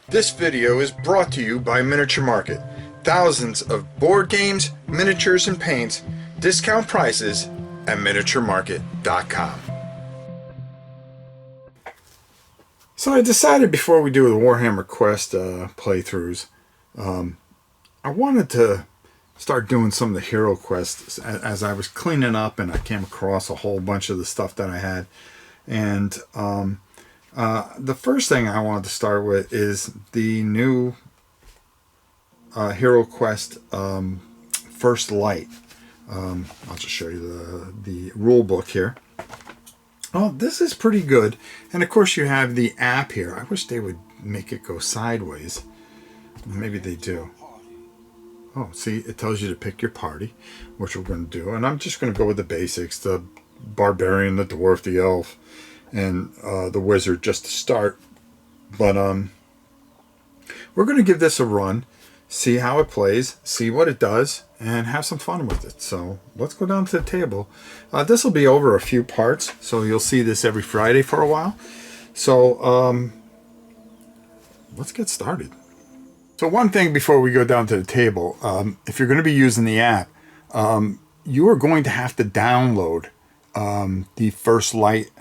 This video is brought to you by Miniature Market. Thousands of board games, miniatures, and paints, discount prices at miniaturemarket.com. So I decided before we do the Warhammer Quest playthroughs, I wanted to start doing some of the Hero Quests as I was cleaning up, and I came across a whole bunch of the stuff that I had. And the first thing I wanted to start with is the new Hero Quest First Light. I'll just show you the rule book here. Oh, this is pretty good. And of course you have the app here. I wish they would make it go sideways. Maybe they do. Oh, see, it tells you to pick your party, which we're going to do. And I'm just going to go with the basics. The barbarian, the dwarf, the elf, and the wizard just to start. But we're going to give this a run, see how it plays, see what it does, and have some fun with it. So let's go down to the table. This will be over a few parts, so you'll see this every Friday for a while. So let's get started. So one thing before we go down to the table, if you're going to be using the app, you are going to have to download the First Light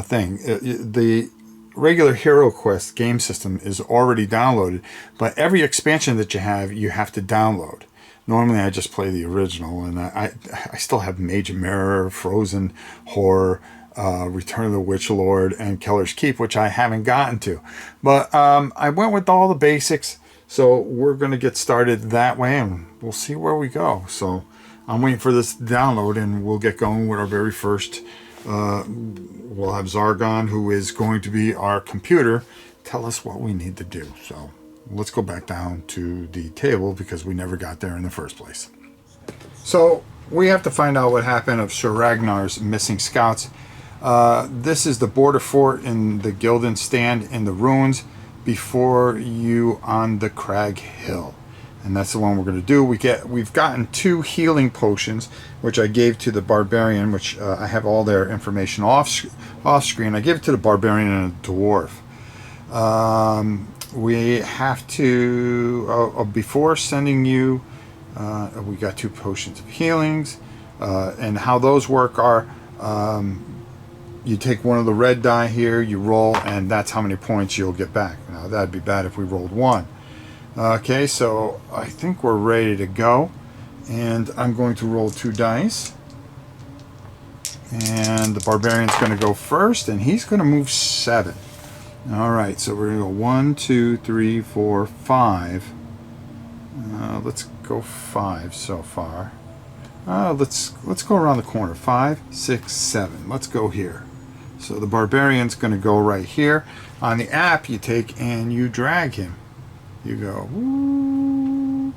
thing. The regular Hero Quest game system is already downloaded, but every expansion that you have to download. Normally I just play the original, and I still have Mage of Mirror, Frozen Horror, Return of the Witch Lord, and Keller's Keep, which I haven't gotten to. But I went with all the basics, so we're going to get started that way, and we'll see where we go. So I'm waiting for this to download, and we'll get going with our very first. We'll have Zargon, who is going to be our computer, tell us what we need to do. So let's go back down to the table because we never got there in the first place. So we have to find out what happened of Sir Ragnar's missing scouts. This is the border fort in the Gildan stand in the ruins before you on the Crag Hill. And that's the one we're going to do. We've gotten 2 healing potions, which I gave to the barbarian, which I have all their information off screen. I gave it to the barbarian and a dwarf. We have to, before sending you, we got 2 potions of healings, and how those work are, you take one of the red die here, you roll, and that's how many points you'll get back. Now that'd be bad if we rolled 1. Okay, so I think we're ready to go, and I'm going to roll 2 dice, and the barbarian's going to go first, and he's going to move 7. All right, so we're going to go 1, 2, 3, 4, 5. Let's go 5 so far. Let's go around the corner. 5, 6, 7. Let's go here. So the barbarian's going to go right here. On the app, you take and you drag him. You go, woo,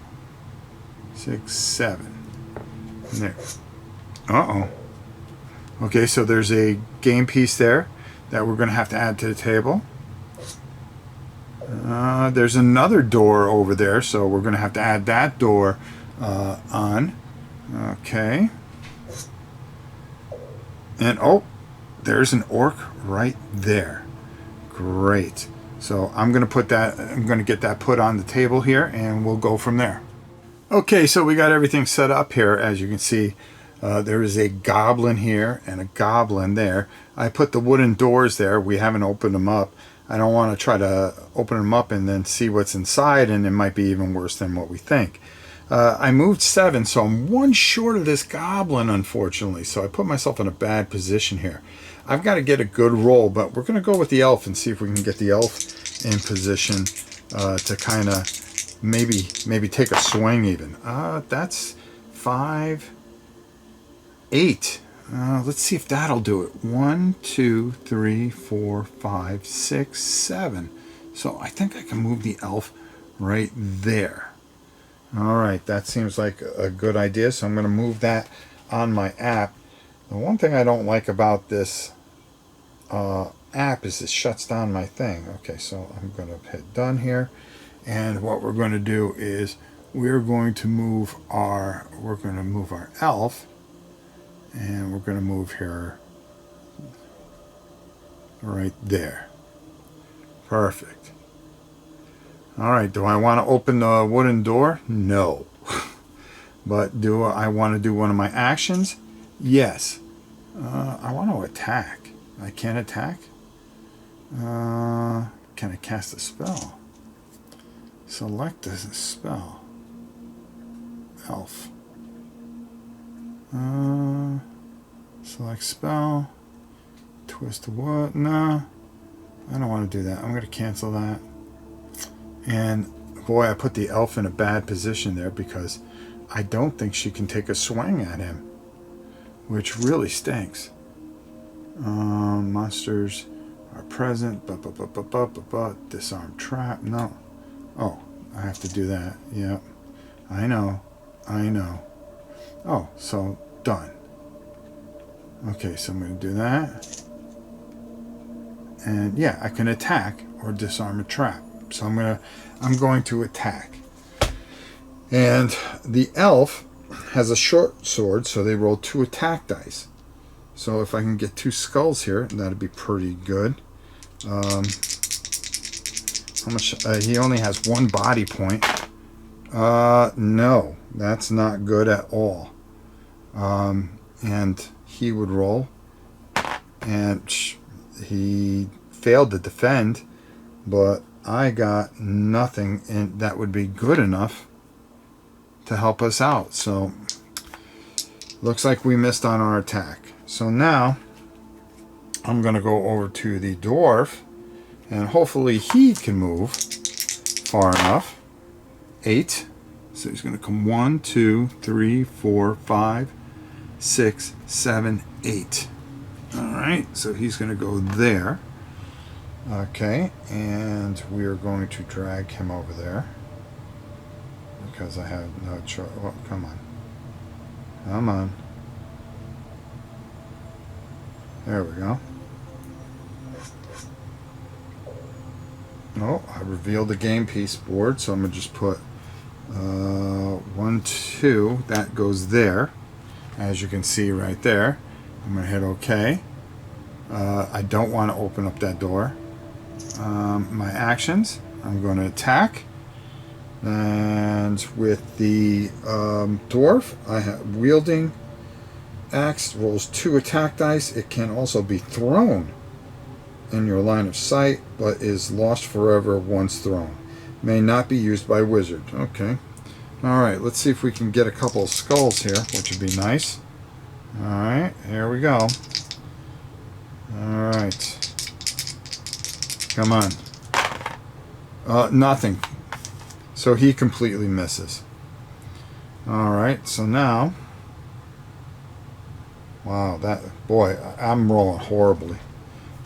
6, 7. And there. Uh-oh. Okay, so there's a game piece there that we're going to have to add to the table. There's another door over there, so we're going to have to add that door on. Okay. And, oh, there's an orc right there. Great. So I'm going to get that put on the table here, and we'll go from there. Okay, so we got everything set up here. As you can see, there is a goblin here and a goblin there. I put the wooden doors there. We haven't opened them up. I don't want to try to open them up and then see what's inside, and it might be even worse than what we think. I moved 7, so I'm 1 short of this goblin, unfortunately. So I put myself in a bad position here. I've got to get a good roll, but we're going to go with the elf and see if we can get the elf in position to kind of maybe take a swing even. That's 5, 8. Let's see if that'll do it. 1, 2, 3, 4, 5, 6, 7. So I think I can move the elf right there. All right, that seems like a good idea. So I'm going to move that on my app. The one thing I don't like about this app is it shuts down my thing. Okay, so I'm going to hit done here. And what we're going to do is we're going to move our elf, and we're going to move here right there. Perfect. All right, do I want to open the wooden door? No. But do I want to do one of my actions? Yes. I want to attack. I can't attack? Can I cast a spell? Select a spell. Elf. Select spell. Twist what? No. I don't want to do that. I'm going to cancel that. And boy, I put the elf in a bad position there because I don't think she can take a swing at him, which really stinks. Monsters are present. Disarm trap. No. Oh, I have to do that. Yep. I know. Oh, so done. Okay, so I'm going to do that. And yeah, I can attack or disarm a trap. So I'm going to attack. And the elf has a short sword, so they roll 2 attack dice. So if I can get 2 skulls here, that'd be pretty good. How much? He only has 1 body point. No, that's not good at all. And he would roll, and he failed to defend, but I got nothing and that would be good enough to help us out. So looks like we missed on our attack. So now I'm going to go over to the dwarf, and hopefully he can move far enough. 8. So he's going to come 1, 2, 3, 4, 5, 6, 7, 8. All right, so he's going to go there. Okay, and we are going to drag him over there because I have no choice. Oh, come on. There we go. Oh, I revealed the game piece board, so I'm going to just put 1, 2. That goes there, as you can see right there. I'm going to hit OK. I don't want to open up that door. My actions, I'm going to attack. And with the dwarf, I have wielding axe, rolls 2 attack dice. It can also be thrown in your line of sight, but is lost forever once thrown. May not be used by wizard. Okay. Alright, let's see if we can get a couple of skulls here, which would be nice. Alright, here we go. Alright. Come on. Nothing. So he completely misses. Alright, so now... Wow, boy, I'm rolling horribly.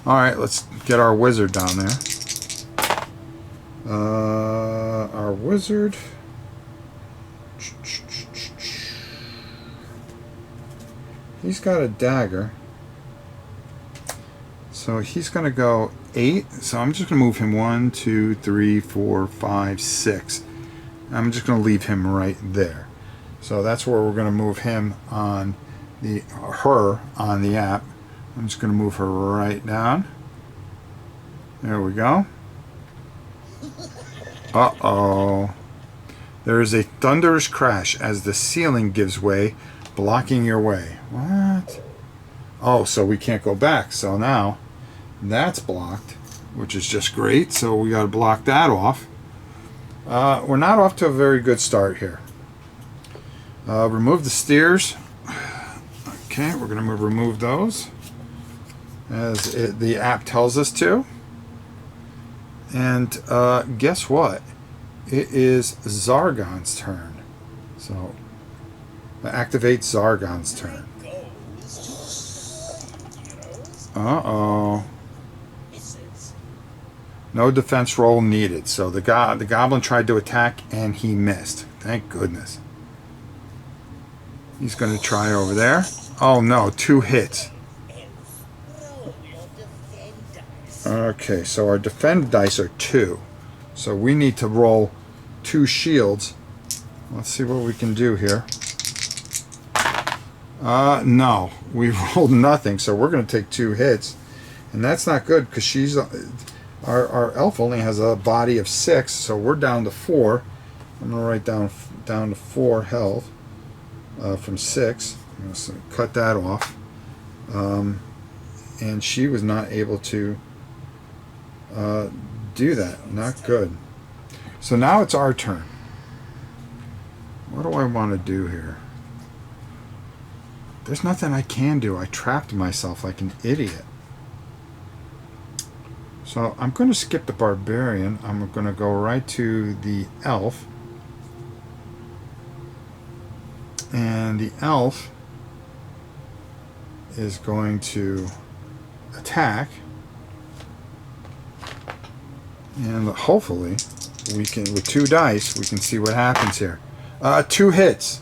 Alright, let's get our wizard down there. Our wizard... He's got a dagger. So he's going to go 8. So I'm just going to move him 1, 2, 3, 4, 5, 6. I'm just going to leave him right there. So that's where we're going to move him on her on the app. I'm just going to move her right down. There we go. Uh-oh. There is a thunderous crash as the ceiling gives way, blocking your way. What? Oh, so we can't go back. So now that's blocked, which is just great. So we got to block that off. We're not off to a very good start here. Remove the steers. Okay, we're going to remove those as the app tells us to. And guess what? It is Zargon's turn. So activate Zargon's turn. Uh-oh. No defense roll needed. So the goblin tried to attack and he missed. Thank goodness. He's going to try over there. Oh no, 2 hits. Okay, so our defend dice are 2. So we need to roll 2 shields. Let's see what we can do here. No, we rolled nothing, so we're going to take 2 hits. And that's not good because she's Our elf only has a body of 6, so we're down to 4. I'm going to write down to 4 health from 6. I'm going to cut that off. And she was not able to do that. Not good. So now it's our turn. What do I want to do here? There's nothing I can do. I trapped myself like an idiot. So I'm going to skip the barbarian. I'm going to go right to the elf. And the elf is going to attack. And hopefully we can, with 2 dice, we can see what happens here. 2 hits,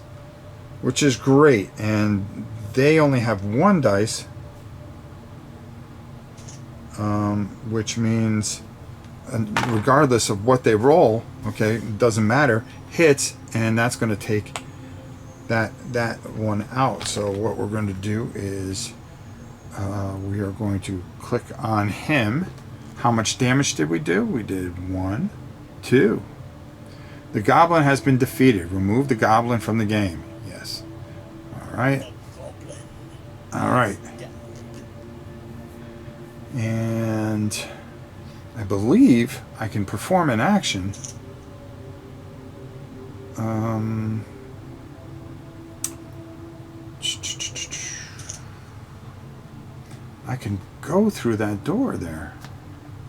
which is great. And they only have 1 dice. Which means regardless of what they roll, okay, it doesn't matter, hits, and that's going to take that one out. So what we're going to do is we are going to click on him. How much damage did we do? We did 1, 2. The goblin has been defeated. Remove the goblin from the game. Yes. All right. All right. And I believe I can perform an action. I can go through that door there.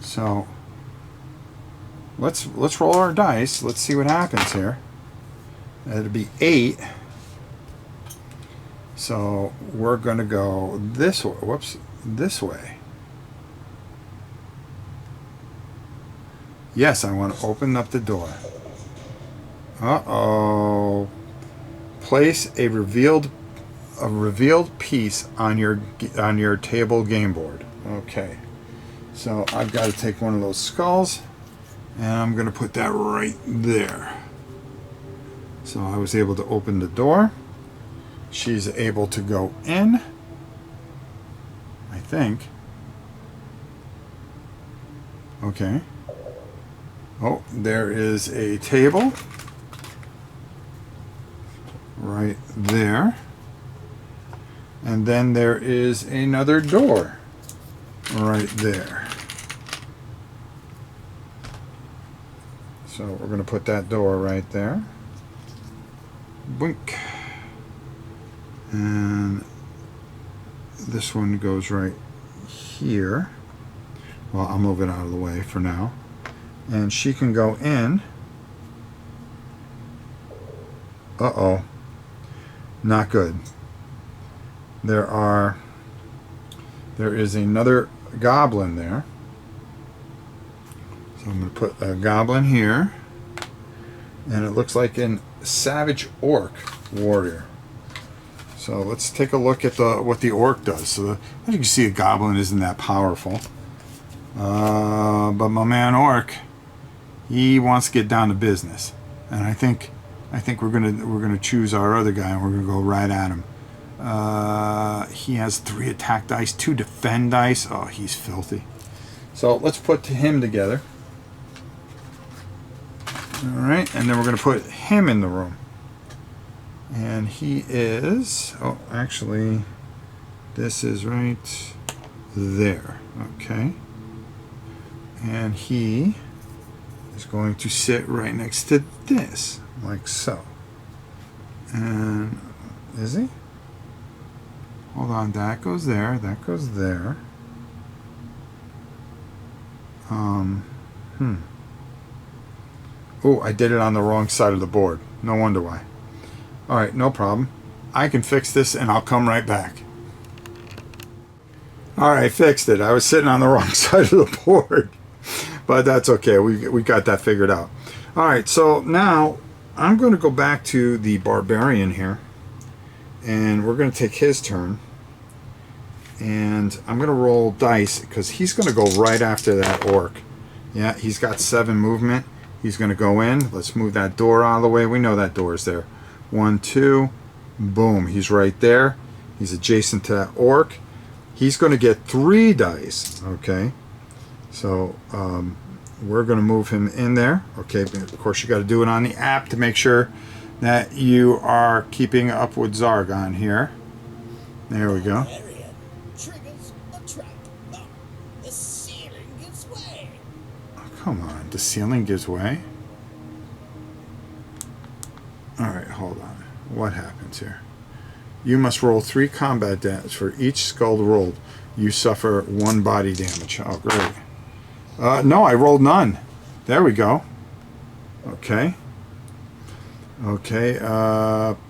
So let's roll our dice. Let's see what happens here. It'll be 8. So we're going to go this way. Whoops, this way. Yes, I want to open up the door. Uh-oh. Place a revealed piece on your table game board. Okay. So I've got to take one of those skulls, and I'm going to put that right there. So I was able to open the door. She's able to go in, I think. Okay. Oh, there is a table right there. And then there is another door right there. So we're going to put that door right there. Boink. And this one goes right here. Well, I'll move it out of the way for now. And she can go in. Uh-oh. Not good. There is another goblin there. So I'm going to put a goblin here. And it looks like a savage orc warrior. So let's take a look at what the orc does. So as you can see, a goblin isn't that powerful. But my man orc, he wants to get down to business. And I think we're gonna choose our other guy, and we're gonna go right at him. He has 3 attack dice, 2 defend dice. Oh, he's filthy. So let's put him together. All right, and then we're gonna put him in the room. And he is, oh, actually, this is right there. Okay. And he is going to sit right next to this, like so. And is he? Hold on, that goes there, that goes there. Oh, I did it on the wrong side of the board. No wonder why. All right, no problem. I can fix this, and I'll come right back. All right, fixed it. I was sitting on the wrong side of the board, but that's okay. We got that figured out. All right, so now I'm going to go back to the barbarian here, and we're going to take his turn. And I'm going to roll dice because he's going to go right after that orc. Yeah, he's got 7 movement. He's going to go in. Let's move that door out of the way. We know that door is there. 1, 2, boom. He's right there. He's adjacent to that orc. He's going to get 3 dice. Okay. So we're going to move him in there. Okay, of course you got to do it on the app to make sure that you are keeping up with Zargon here. There we go. Triggers a trap. Oh, the ceiling gives way. Oh, come on, the ceiling gives way. Alright, hold on. What happens here? You must roll 3 combat damage. For each skull rolled, you suffer 1 body damage. Oh, great. No, I rolled none. There we go. Okay. Okay,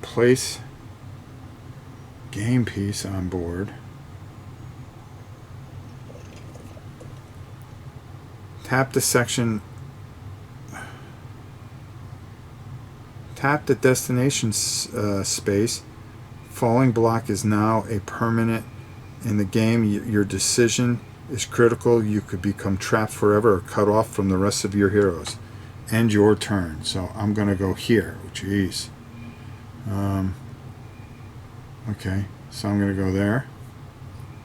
place game piece on board. Tap the section. Tap the destination space. Falling block is now a permanent in the game. Your decision is critical. You could become trapped forever or cut off from the rest of your heroes. End your turn. So I'm going to go here. Jeez. Okay, so I'm going to go there.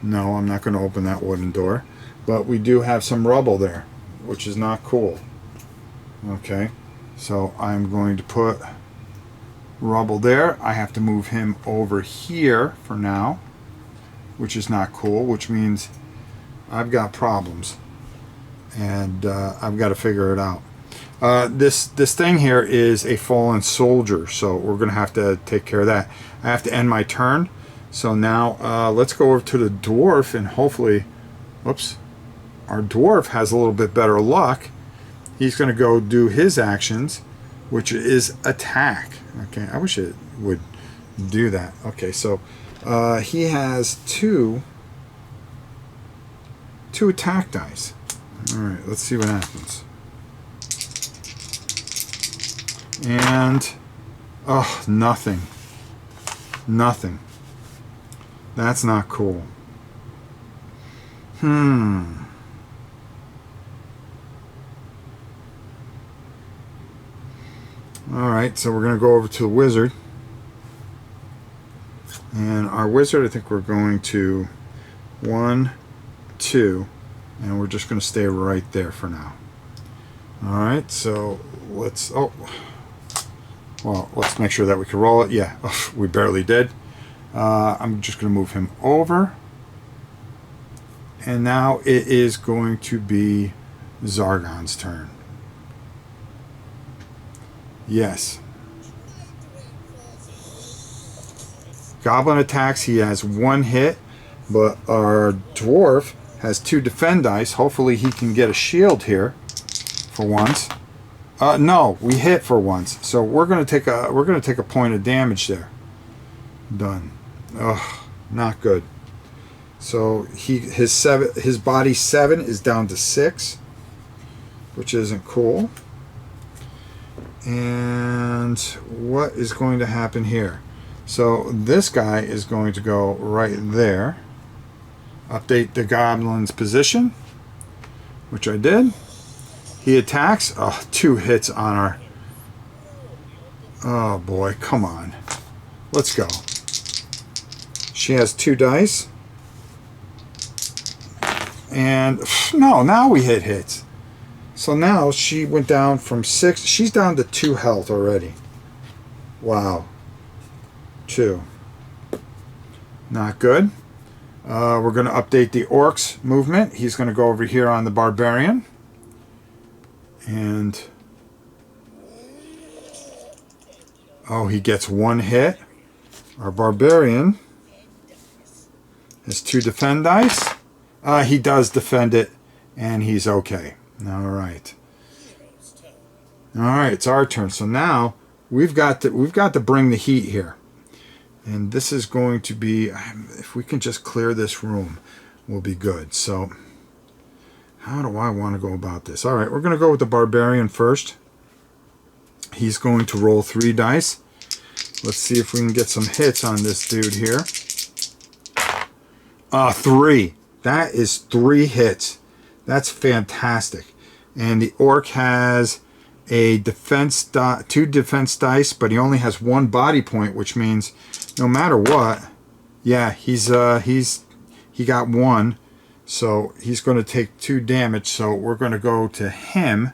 No, I'm not going to open that wooden door. But we do have some rubble there, which is not cool. Okay, so I'm going to put rubble there. I have to move him over here for now, which is not cool, which means I've got problems. And I've got to figure it out. This thing here is a fallen soldier, so we're going to have to take care of that. I have to end my turn. So now let's go over to the dwarf and hopefully, whoops, our dwarf has a little bit better luck. He's going to go do his actions, which is attack. Okay, I wish it would do that. Okay, so he has two attack dice. All right, let's see what happens. And oh, nothing. That's not cool. Alright, so we're going to go over to the wizard. And our wizard, I think we're going to 1, 2, and we're just going to stay right there for now. Alright, so let's, well, let's make sure that we can roll it. Yeah, we barely did. I'm just going to move him over. And now it is going to be Zargon's turn. Yes. Goblin attacks. He has 1 hit, but our dwarf has 2 defend dice. Hopefully he can get a shield here for once. No, we hit for once. So we're going to take a point of damage there. Done. Ugh, not good. So his body 7 is down to 6, which isn't cool. And what is going to happen here? So this guy is going to go right there. Update the goblin's position, which I did. He attacks. Oh, 2 hits on our... Oh boy, come on. Let's go. She has 2 dice. And no, now we hit hits. So now she went down from 6. She's down to 2 health already. Wow. 2. Not good. We're going to update the orc's movement. He's going to go over here on the barbarian. And... oh, he gets 1 hit. Our barbarian has 2 defend dice. He does defend it, and he's okay. All right. All right, it's our turn. So now we've got to bring the heat here, and this is going to be, if we can just clear this room, we'll be good. So how do I want to go about this? All right, we're going to go with the barbarian first. He's going to roll 3 dice. Let's see if we can get some hits on this dude here. 3. That is 3 hits. That's fantastic. And the orc has a defense 2 defense dice, but he only has 1 body point, which means no matter what, yeah, he got 1. So he's going to take 2 damage. So we're going to go to him.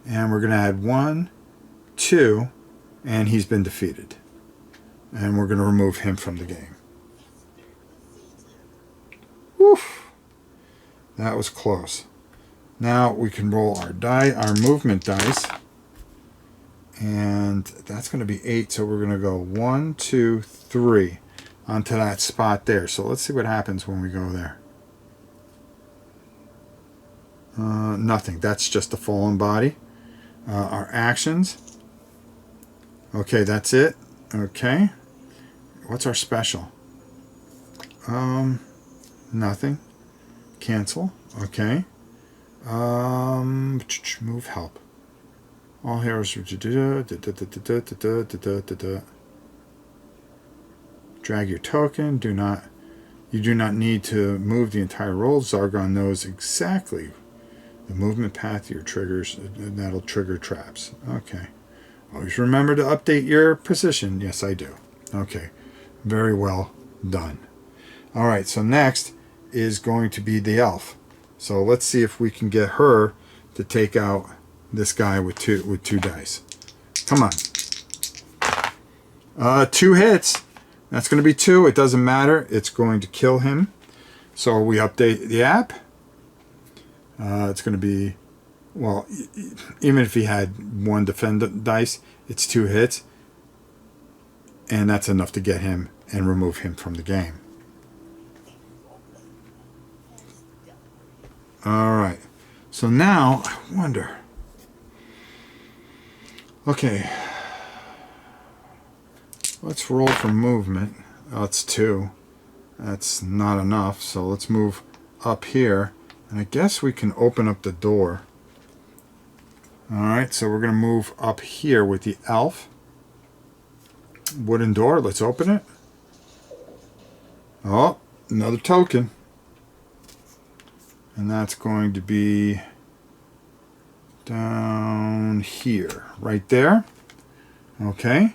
And we're going to add 1, 2. And he's been defeated. And we're going to remove him from the game. Woof. That was close. Now we can roll our movement dice. And that's going to be 8. So we're going to go 1, 2, 3 onto that spot there. So let's see what happens when we go there. Nothing. That's just a fallen body. Our actions. Okay, that's it. Okay. What's our special? Nothing. Cancel. Okay. Move help. All heroes. Drag your token. You do not need to move the entire roll. Zargon knows exactly the movement path your triggers. That'll trigger traps. Okay. Always remember to update your position. Yes, I do. Okay. Very well done. All right. So next is going to be the elf. So let's see if we can get her to take out this guy with two dice. Come on. 2 hits. That's going to be 2. It doesn't matter. It's going to kill him. So we update the app. It's going to be, well, even if he had 1 defend dice, it's 2 hits. And that's enough to get him and remove him from the game. All right. So now, I wonder. Okay. Let's roll for movement. Oh, it's 2. That's not enough. So let's move up here. And I guess we can open up the door. All right. So we're going to move up here with the elf. Wooden door. Let's open it. Oh, another token. And that's going to be down here. Right there. Okay.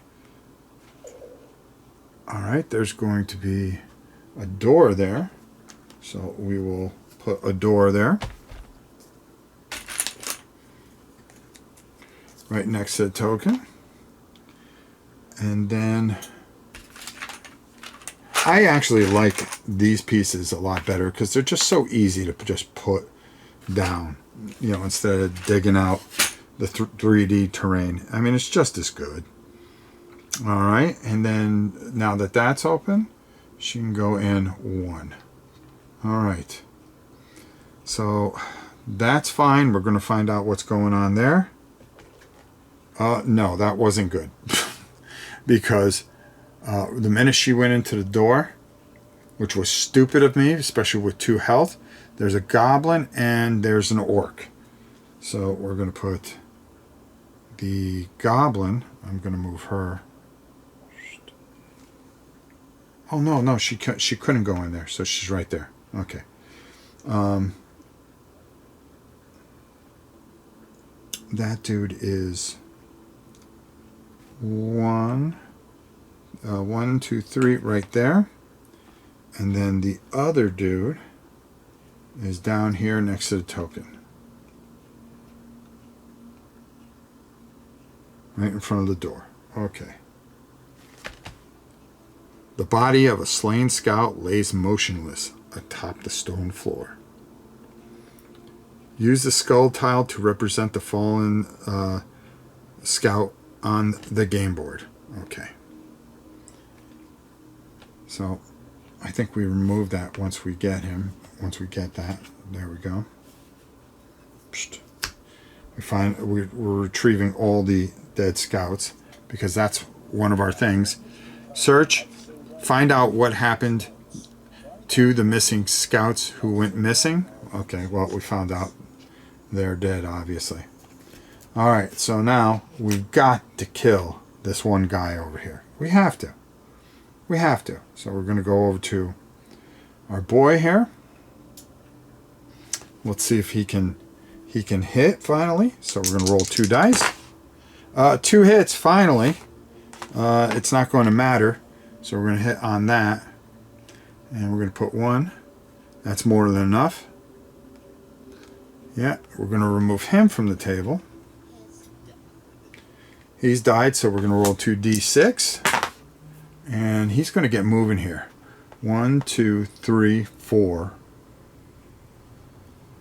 All right, there's going to be a door there. So we will put a door there. Right next to the token. And then I actually like these pieces a lot better because they're just so easy to just put down, you know, instead of digging out the 3D terrain. I mean, it's just as good. All right, and then now that that's open, she can go in 1. All right. So that's fine. We're going to find out what's going on there. No, that wasn't good. Because the minute she went into the door, which was stupid of me, especially with 2 health, there's a goblin and there's an orc. So we're going to put the goblin. I'm going to move her. Oh, no, she couldn't go in there, so she's right there. Okay. That dude is 1, 2, 3, right there. And then the other dude is down here next to the token. Right in front of the door. Okay. The body of a slain scout lays motionless atop the stone floor. Use the skull tile to represent the fallen scout on the game board. Okay. So I think we remove that once we get him. Once we get that. There we go. We're retrieving all the dead scouts because that's one of our things. Search. Find out what happened to the missing scouts who went missing. Okay, well, we found out they're dead, obviously. All right, so now we've got to kill this one guy over here. We have to. We have to. So we're going to go over to our boy here. Let's see if he can hit finally. So we're going to roll 2 dice. 2 hits finally. It's not going to matter. So we're going to hit on that. And we're going to put 1 That's more than enough. Yeah, we're going to remove him from the table. He's died, so we're going to roll 2d6. And he's going to get moving here. 1, 2, 3, 4,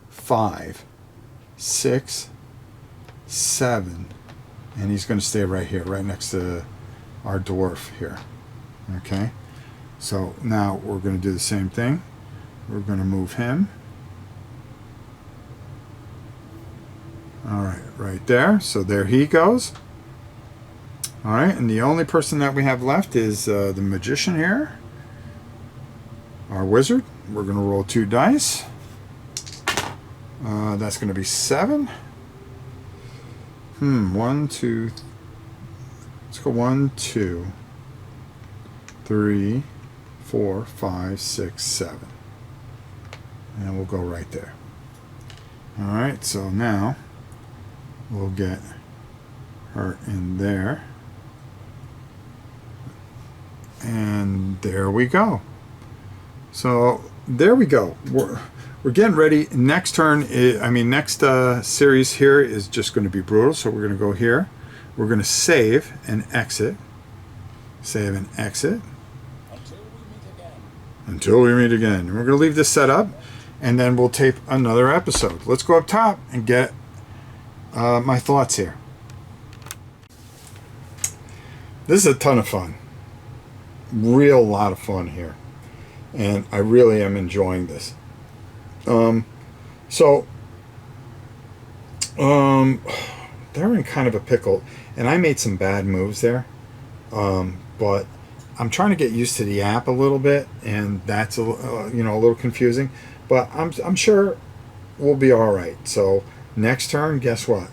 5, 6, 7. And he's going to stay right here, right next to our dwarf here. Okay? So now we're going to do the same thing. We're going to move him. All right, right there. So there he goes. All right, and the only person that we have left is the magician here. Our wizard. We're going to roll 2 dice. That's going to be 7. 1, 2. Let's go 1, 2, 3, 4, 5, 6, 7. And we'll go right there. All right, so now we'll get her in there. And there we go. So there we go. We're getting ready. Next turn, next series here is just going to be brutal. So we're going to go here. We're going to save and exit. Save and exit. Until we meet again. We're going to leave this set up, and then we'll tape another episode. Let's go up top and get my thoughts here. This is a ton of fun. Real lot of fun here. And I really am enjoying this. They're in kind of a pickle, and I made some bad moves there, but I'm trying to get used to the app a little bit, and that's a little confusing, but I'm sure we'll be all right. So next turn, guess what?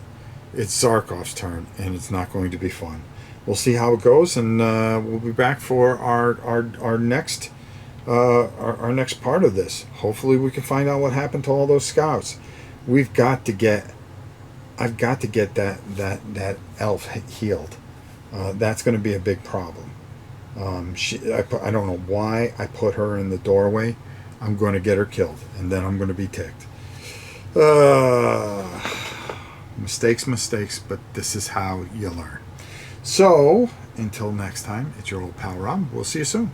It's Zarkov's turn, and it's not going to be fun. We'll see how it goes, and we'll be back for our next part of this. Hopefully we can find out what happened to all those scouts. I've got to get that elf healed. That's going to be a big problem. I don't know why I put her in the doorway. I'm going to get her killed, and then I'm going to be ticked. Mistakes, but this is how you learn. So until next time, it's your old pal Rob. We'll see you soon.